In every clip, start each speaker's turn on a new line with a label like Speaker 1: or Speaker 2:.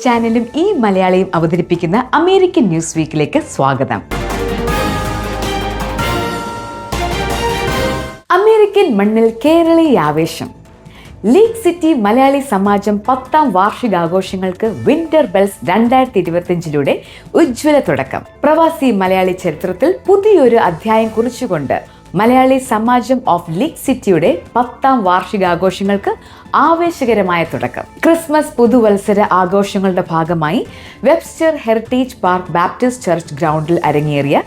Speaker 1: ചാനലും ഈ മലയാളിയും അവതരിപ്പിക്കുന്ന അമേരിക്കൻ ന്യൂസ് വീക്കിലേക്ക് സ്വാഗതം. അമേരിക്കൻ മണ്ണിൽ കേരളീയ ആവേശം. ലീഗ് സിറ്റി മലയാളി സമാജം 10ാം വാർഷികാഘോഷങ്ങൾക്ക് വിന്റർ ബെൽസ് 2025 ഉജ്ജ്വല തുടക്കം. പ്രവാസി മലയാളി ചരിത്രത്തിൽ പുതിയൊരു അധ്യായം കുറിച്ചുകൊണ്ട് മലയാളി സമാജം ഓഫ് ലീഗ് സിറ്റിയുടെ 10ാം വാർഷികാഘോഷങ്ങൾക്ക് ആവേശകരമായ തുടക്കം. ക്രിസ്മസ് പുതുവത്സര ആഘോഷങ്ങളുടെ ഭാഗമായി Webster heritage park Baptist church ഗ്രൗണ്ടിൽ അരങ്ങേറിയ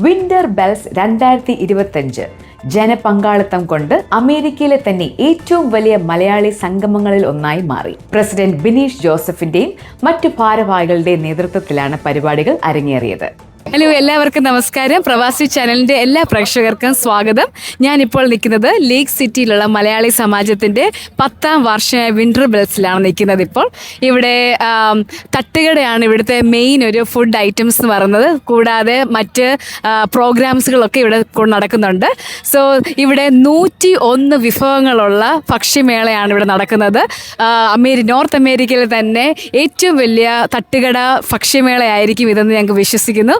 Speaker 1: വിന്റർ ബെൽസ് 2025 ജനപങ്കാളിത്തം കൊണ്ട് അമേരിക്കയിലെ തന്നെ ഏറ്റവും വലിയ മലയാളി സംഗമങ്ങളിൽ ഒന്നായി മാറി. പ്രസിഡന്റ് ബിനീഷ് ജോസഫിന്റെയും മറ്റു ഭാരവാഹികളുടെയും നേതൃത്വത്തിലാണ് പരിപാടികൾ അരങ്ങേറിയത്.
Speaker 2: ഹലോ, എല്ലാവർക്കും നമസ്കാരം. പ്രവാസി ചാനലിന്റെ എല്ലാ പ്രേക്ഷകർക്കും സ്വാഗതം. ഞാനിപ്പോൾ നിൽക്കുന്നത് ലീഗ് സിറ്റിയിലുള്ള മലയാളി സമാജത്തിന്റെ 10ാം വാർഷിക വിന്റർ ബെൽസിലാണ് നിൽക്കുന്നത്. ഇപ്പോൾ ഇവിടെ തട്ടുകടയാണ് ഇവിടുത്തെ മെയിൻ ഒരു ഫുഡ് ഐറ്റംസ് എന്ന് പറയുന്നത്. കൂടാതെ മറ്റ് പ്രോഗ്രാംസുകളൊക്കെ ഇവിടെ നടക്കുന്നുണ്ട്. സോ ഇവിടെ 101 വിഭവങ്ങളുള്ള ഭക്ഷ്യമേളയാണ് ഇവിടെ നടക്കുന്നത്. നോർത്ത് അമേരിക്കയിൽ തന്നെ ഏറ്റവും വലിയ തട്ടുകട ഭക്ഷ്യമേളയായിരിക്കും ഇതെന്ന് ഞങ്ങൾക്ക് വിശ്വസിക്കുന്നു.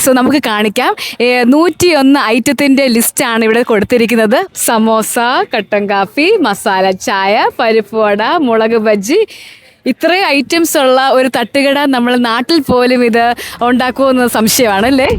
Speaker 2: സോ നമുക്ക് കാണിക്കാം. 101 ഐറ്റത്തിൻ്റെ ലിസ്റ്റാണ് ഇവിടെ കൊടുത്തിരിക്കുന്നത്. സമോസ, കട്ടൻ കാപ്പി, മസാല ചായ, പരിപ്പ് വട, മുളക് ബജ്ജി, ഇത്രയും ഐറ്റംസ് ഉള്ള ഒരു തട്ടുകട നമ്മൾ നാട്ടിൽ പോലും ഇത് ഉണ്ടാക്കുമെന്ന് സംശയമാണ് അല്ലേ?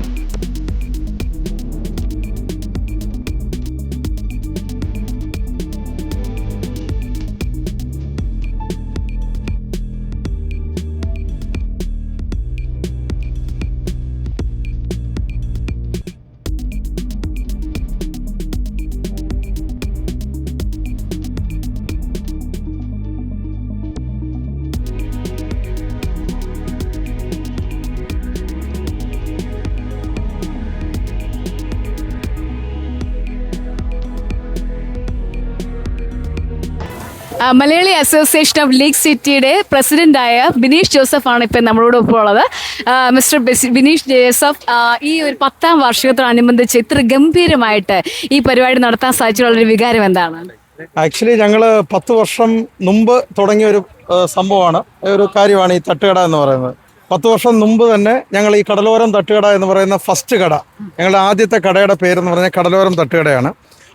Speaker 2: മലയാളി അസോസിയേഷൻ ഓഫ് ലീഗ് സിറ്റിയുടെ പ്രസിഡന്റായ ബിനീഷ് ജോസഫ് ആണ് ഇപ്പം നമ്മളോട് ഇപ്പോൾ ഉള്ളത്. മിസ്റ്റർ ബിനീഷ് ജോസഫ്, ഈ ഒരു 10ാം വാർഷികത്തോടനുബന്ധിച്ച് ഇത്ര ഗംഭീരമായിട്ട് ഈ പരിപാടി നടത്താൻ സാധിച്ചിട്ടുള്ളൊരു വികാരം എന്താണ്?
Speaker 3: ആക്ച്വലി ഞങ്ങൾ 10 വർഷം മുമ്പ് തുടങ്ങിയ ഒരു സംഭവമാണ്, ഒരു കാര്യമാണ് ഈ തട്ടുകട എന്ന് പറയുന്നത്. 10 വർഷം മുമ്പ് തന്നെ ഞങ്ങൾ ഈ കടലോരം തട്ടുകട എന്ന് പറയുന്ന ഫസ്റ്റ് കട, ഞങ്ങളുടെ ആദ്യത്തെ കടയുടെ പേരെന്ന് പറഞ്ഞാൽ കടലോരം തട്ടുകടയാണ്.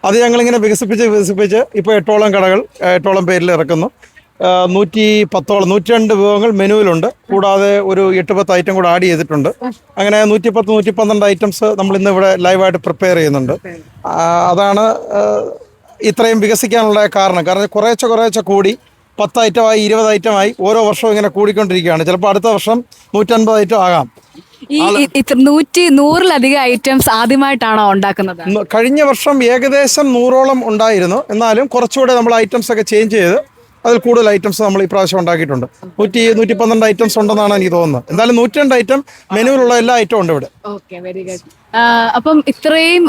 Speaker 3: അത് ഞങ്ങളിങ്ങനെ വികസിപ്പിച്ച് ഇപ്പോൾ 8ഓളം പേരിൽ ഇറക്കുന്നു. 102 വിഭവങ്ങൾ മെനുവിലുണ്ട്. കൂടാതെ ഒരു 8-10 ഐറ്റം കൂടെ ആഡ് ചെയ്തിട്ടുണ്ട്. അങ്ങനെ 112 ഐറ്റംസ് നമ്മൾ ഇന്ന് ഇവിടെ ലൈവായിട്ട് പ്രിപ്പയർ ചെയ്യുന്നുണ്ട്. അതാണ് ഇത്രയും വികസിക്കാനുള്ള കാരണം. കുറേശ്ശെ കൂടി 10 ഐറ്റമായി 20 ഐറ്റമായി ഓരോ വർഷവും ഇങ്ങനെ കൂടിക്കൊണ്ടിരിക്കുകയാണ്. ചിലപ്പോൾ അടുത്ത വർഷം 150 ഐറ്റം ആകാം.
Speaker 2: ഈ 100-ലധികം ഐറ്റംസ് ആദ്യമായിട്ടാണോ ഉണ്ടാക്കുന്നത്?
Speaker 3: കഴിഞ്ഞ വർഷം ഏകദേശം 100ഓളം ഉണ്ടായിരുന്നു. എന്നാലും കുറച്ചുകൂടെ നമ്മൾ ഐറ്റംസ് ഒക്കെ ചേഞ്ച് ചെയ്ത് അതിൽ കൂടുതൽ ഐറ്റംസ് നമ്മൾ ഈ പ്രാവശ്യം ഉണ്ടാക്കിയിട്ടുണ്ട്. 112 ഐറ്റംസ് ഉണ്ടെന്നാണ് എനിക്ക് തോന്നുന്നത്. എന്തായാലും 102 ഐറ്റം മെനുവിലുള്ള എല്ലാ ഐറ്റവും ഉണ്ട് ഇവിടെ.
Speaker 2: Okay, very good. അപ്പം ഇത്രയും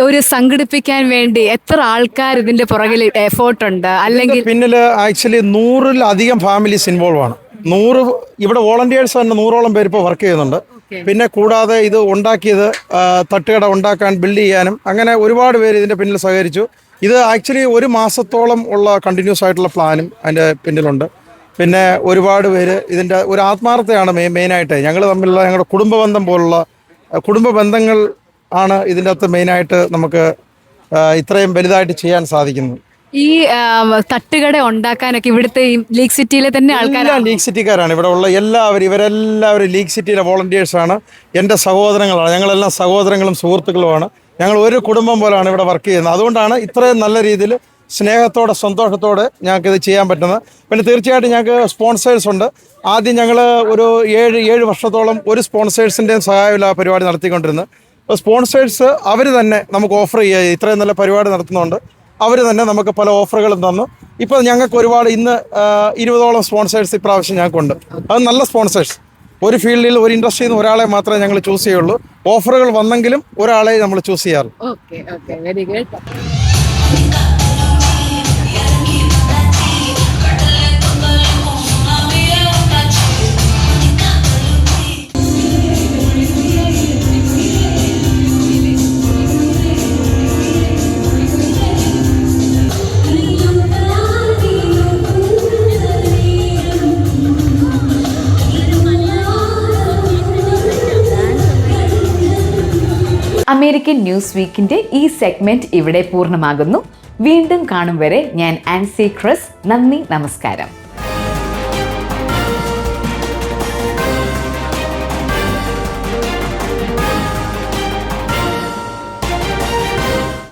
Speaker 2: ഒരു സംഘടിപ്പിക്കാൻ വേണ്ടി എത്ര ആൾക്കാർ ഇതിന്റെ പുറകിൽ എഫേർട്ട് ഉണ്ട്? അല്ലെങ്കിൽ
Speaker 3: പിന്നിൽ ആക്ച്വലി 100-ലധികം ഫാമിലീസ് ഇൻവോൾവ് ആണ്. 100 ഇവിടെ വോളണ്ടിയേഴ്സ് തന്നെ 100ഓളം പേര് ഇപ്പോൾ വർക്ക് ചെയ്യുന്നുണ്ട്. പിന്നെ കൂടാതെ ഇത് ഉണ്ടാക്കിയത് തട്ടുകട ഉണ്ടാക്കാൻ ബിൽഡ് ചെയ്യാനും അങ്ങനെ ഒരുപാട് പേര് ഇതിൻ്റെ പിന്നിൽ സഹകരിച്ചു. ഇത് ആക്ച്വലി ഒരു മാസത്തോളം ഉള്ള കണ്ടിന്യൂസ് ആയിട്ടുള്ള പ്ലാനും അതിൻ്റെ പിന്നിലുണ്ട്. പിന്നെ ഒരുപാട് പേര് ഇതിൻ്റെ ഒരു ആത്മാർത്ഥതയാണ് മെയിനായിട്ട്. ഞങ്ങൾ തമ്മിലുള്ള ഞങ്ങളുടെ കുടുംബ ബന്ധങ്ങൾ ആണ് ഇതിൻ്റെ അകത്ത് മെയിനായിട്ട് നമുക്ക് ഇത്രയും വലുതായിട്ട് ചെയ്യാൻ സാധിക്കുന്നത്.
Speaker 2: ഈ തട്ടുകട ഉണ്ടാക്കാനൊക്കെ ഇവിടുത്തെ ലീഗ് സിറ്റിയിലെ തന്നെ ആൾക്കാരാണ്?
Speaker 3: ലീഗ് സിറ്റിക്കാരാണ് ഇവിടെ ഉള്ള ഇവരെല്ലാവരും ലീഗ് സിറ്റിയിലെ വോളണ്ടിയേഴ്സാണ്. എൻ്റെ സഹോദരങ്ങളാണ്. ഞങ്ങളെല്ലാം സഹോദരങ്ങളും സുഹൃത്തുക്കളുമാണ്. ഞങ്ങൾ ഒരു കുടുംബം പോലെയാണ് ഇവിടെ വർക്ക് ചെയ്യുന്നത്. അതുകൊണ്ടാണ് ഇത്രയും നല്ല രീതിയിൽ സ്നേഹത്തോടെ സന്തോഷത്തോടെ ഞങ്ങൾക്ക് ഇത് ചെയ്യാൻ പറ്റുന്നത്. പിന്നെ തീർച്ചയായിട്ടും ഞങ്ങൾക്ക് സ്പോൺസേഴ്സ് ഉണ്ട്. ആദ്യം ഞങ്ങൾ ഒരു 7 വർഷത്തോളം ഒരു സ്പോൺസേഴ്സിൻ്റെയും സഹായമില്ല പരിപാടി നടത്തിക്കൊണ്ടിരുന്നത്. അപ്പോൾ സ്പോൺസേഴ്സ് അവർ തന്നെ നമുക്ക് ഓഫർ ചെയ്യുക, ഇത്രയും നല്ല പരിപാടി നടത്തുന്നുണ്ട്. അവർ തന്നെ നമുക്ക് പല ഓഫറുകളും തന്നു. ഇപ്പോൾ ഞങ്ങൾക്ക് ഒരുപാട് ഇന്ന് 20ഓളം സ്പോൺസേഴ്സ് ഇപ്രാവശ്യം ഞങ്ങൾക്കുണ്ട്. അത് നല്ല സ്പോൺസേഴ്സ്. ഒരു ഫീൽഡിൽ ഒരു ഇൻഡസ്ട്രിയിൽ നിന്ന് ഒരാളെ മാത്രമേ ഞങ്ങൾ ചൂസ് ചെയ്യുള്ളൂ. ഓഫറുകൾ വന്നെങ്കിലും ഒരാളെ നമ്മൾ ചൂസ് ചെയ്യാറ്.
Speaker 2: Okay, very good.
Speaker 1: American news വീക്കിന്റെ ഈ സെഗ്മെന്റ് ഇവിടെ പൂർണ്ണമാകുന്നു. വീണ്ടും കാണും വരെ ഞാൻ ആൻസി ക്രിസ്. നന്ദി, നമസ്കാരം.